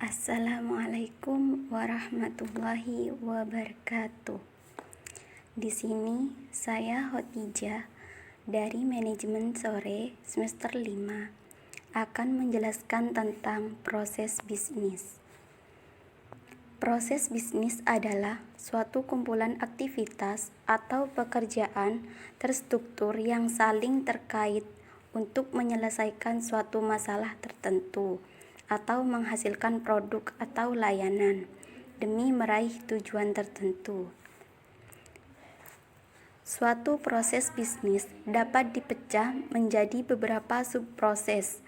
Assalamualaikum warahmatullahi wabarakatuh. Di sini saya Khotijah dari Manajemen Sore semester 5 akan menjelaskan tentang proses bisnis. Proses bisnis adalah suatu kumpulan aktivitas atau pekerjaan terstruktur yang saling terkait untuk menyelesaikan suatu masalah tertentu atau menghasilkan produk atau layanan demi meraih tujuan tertentu. Suatu proses bisnis dapat dipecah menjadi beberapa subproses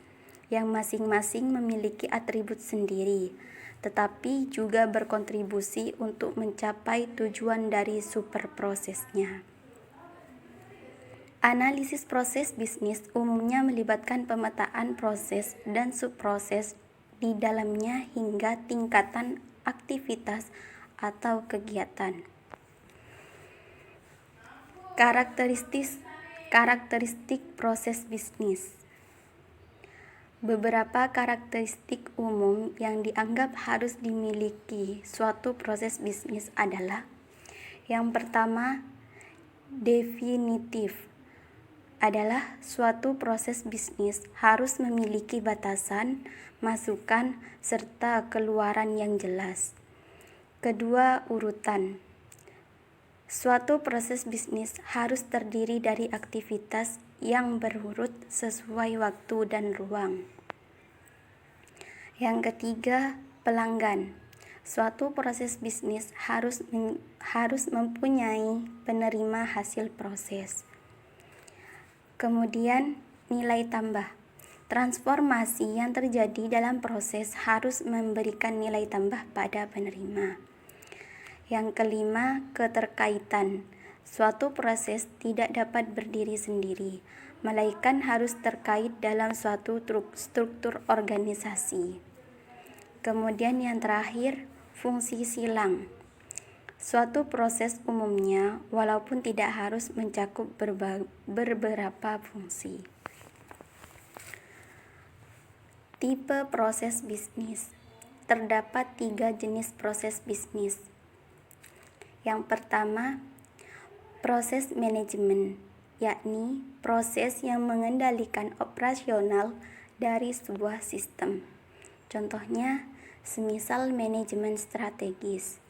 yang masing-masing memiliki atribut sendiri, tetapi juga berkontribusi untuk mencapai tujuan dari superprosesnya. Analisis proses bisnis umumnya melibatkan pemetaan proses dan subproses di dalamnya hingga tingkatan aktivitas atau kegiatan. Karakteristik proses bisnis. Beberapa karakteristik umum yang dianggap harus dimiliki suatu proses bisnis adalah: yang pertama, definitif. Adalah suatu proses bisnis harus memiliki batasan, masukan, serta keluaran yang jelas. Kedua, urutan. Suatu proses bisnis harus terdiri dari aktivitas yang berurut sesuai waktu dan ruang. Yang ketiga, pelanggan. Suatu proses bisnis harus mempunyai penerima hasil proses. Kemudian, nilai tambah. Transformasi yang terjadi dalam proses harus memberikan nilai tambah pada penerima. Yang kelima, keterkaitan. Suatu proses tidak dapat berdiri sendiri, melainkan harus terkait dalam suatu struktur organisasi. Kemudian yang terakhir, fungsi silang. Suatu proses umumnya, walaupun tidak harus mencakup beberapa fungsi. Tipe proses bisnis. Terdapat 3 jenis proses bisnis. Yang pertama, proses manajemen, yakni proses yang mengendalikan operasional dari sebuah sistem. Contohnya, semisal manajemen strategis.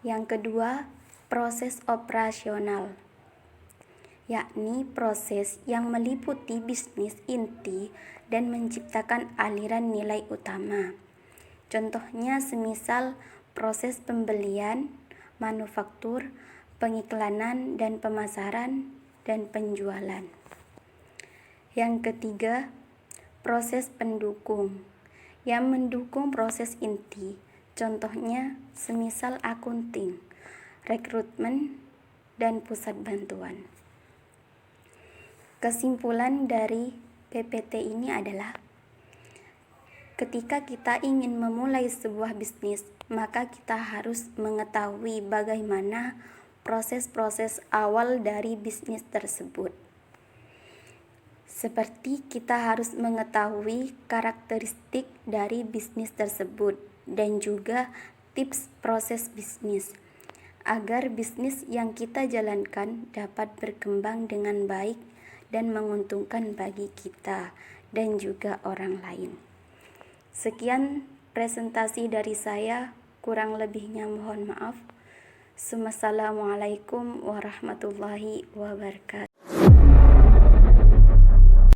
Yang kedua, proses operasional, yakni proses yang meliputi bisnis inti dan menciptakan aliran nilai utama. Contohnya semisal proses pembelian, manufaktur, pengiklanan dan pemasaran, dan penjualan. Yang ketiga, proses pendukung, yang mendukung proses inti. Contohnya semisal akunting, rekrutmen, dan pusat bantuan. Kesimpulan dari PPT ini adalah: ketika kita ingin memulai sebuah bisnis, maka kita harus mengetahui bagaimana proses-proses awal dari bisnis tersebut. Seperti kita harus mengetahui karakteristik dari bisnis tersebut dan juga tips proses bisnis, agar bisnis yang kita jalankan dapat berkembang dengan baik dan menguntungkan bagi kita dan juga orang lain. Sekian presentasi dari saya, kurang lebihnya mohon maaf. Wassalamualaikum warahmatullahi wabarakatuh.